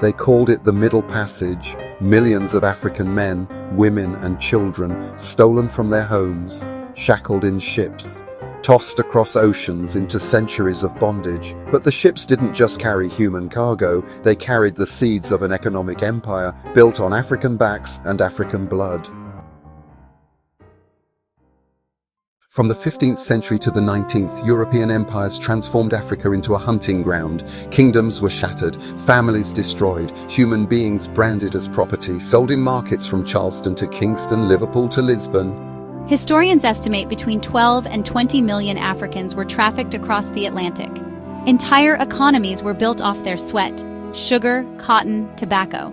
They called it the Middle Passage. Millions of African men, women and children stolen from their homes, shackled in ships, tossed across oceans into centuries of bondage. But the ships didn't just carry human cargo, they carried the seeds of an economic empire built on African backs and African blood. From the 15th century to the 19th, European empires transformed Africa into a hunting ground. Kingdoms were shattered, families destroyed, human beings branded as property, sold in markets from Charleston to Kingston, Liverpool to Lisbon. Historians estimate between 12 and 20 million Africans were trafficked across the Atlantic. Entire economies were built off their sweat: sugar, cotton, tobacco.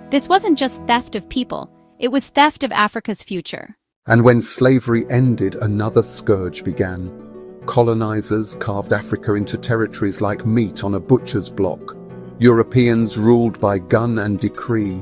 This wasn't just theft of people, it was theft of Africa's future. And when slavery ended, another scourge began. Colonizers carved Africa into territories like meat on a butcher's block. Europeans ruled by gun and decree.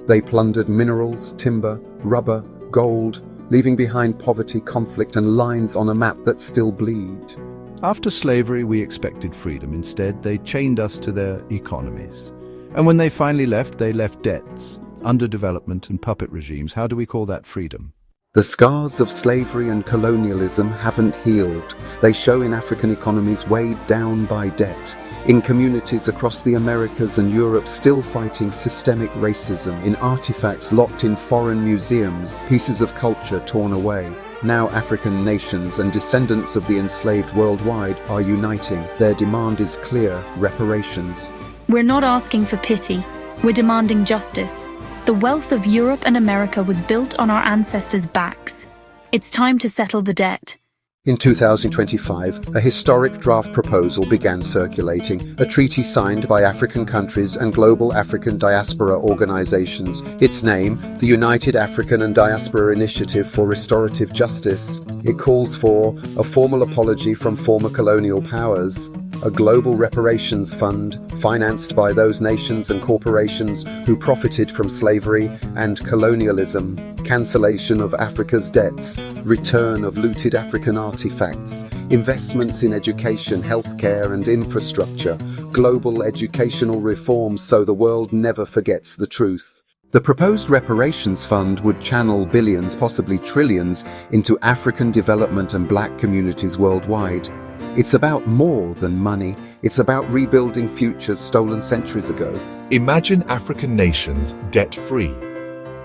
They plundered minerals, timber, rubber, gold, leaving behind poverty, conflict, and lines on a map that still bleed. After slavery, we expected freedom. Instead, they chained us to their economies. And when they finally left, they left debts, underdevelopment, and puppet regimes. How do we call that freedom? The scars of slavery and colonialism haven't healed. They show in African economies weighed down by debt, in communities across the Americas and Europe still fighting systemic racism, in artifacts locked in foreign museums, pieces of culture torn away. Now African nations and descendants of the enslaved worldwide are uniting. Their demand is clear: reparations. We're not asking for pity. We're demanding justice. The wealth of Europe and America was built on our ancestors' backs. It's time to settle the debt. In 2025, a historic draft proposal began circulating, a treaty signed by African countries and global African diaspora organizations. Its name, the United African and Diaspora Initiative for Restorative Justice. It calls for a formal apology from former colonial powers, a global reparations fund financed by those nations and corporations who profited from slavery and colonialism, cancellation of Africa's debts, return of looted African artifacts, investments in education, healthcare and infrastructure, global educational reforms so the world never forgets the truth. The proposed reparations fund would channel billions, possibly trillions, into African development and black communities worldwide. It's about more than money. It's about rebuilding futures stolen centuries ago. Imagine African nations debt-free.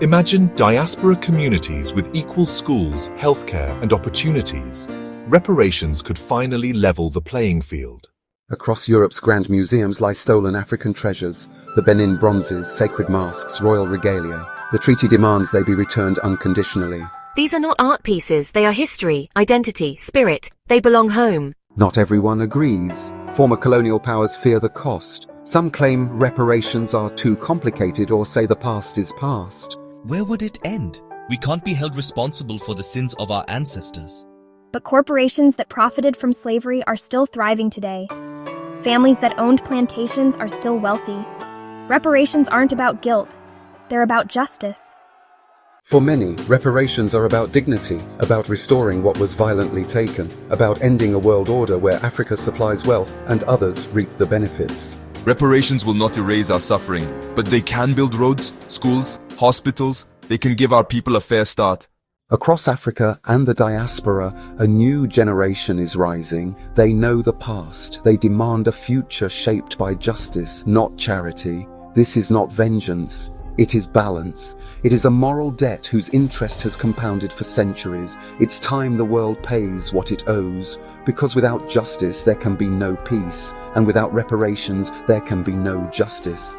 Imagine diaspora communities with equal schools, healthcare, and opportunities. Reparations could finally level the playing field. Across Europe's grand museums lie stolen African treasures, the Benin bronzes, sacred masks, royal regalia. The treaty demands they be returned unconditionally. These are not art pieces, they are history, identity, spirit. They belong home. Not everyone agrees. Former colonial powers fear the cost. Some claim reparations are too complicated or say the past is past. Where would it end? We can't be held responsible for the sins of our ancestors. But corporations that profited from slavery are still thriving today. Families that owned plantations are still wealthy. Reparations aren't about guilt. They're about justice. For many, reparations are about dignity, about restoring what was violently taken, about ending a world order where Africa supplies wealth and others reap the benefits. Reparations will not erase our suffering, but they can build roads, schools, hospitals. They can give our people a fair start. Across Africa and the diaspora, a new generation is rising. They know the past. They demand a future shaped by justice, not charity. This is not vengeance. It is balance. It is a moral debt whose interest has compounded for centuries. It's time the world pays what it owes, because without justice there can be no peace, and without reparations there can be no justice.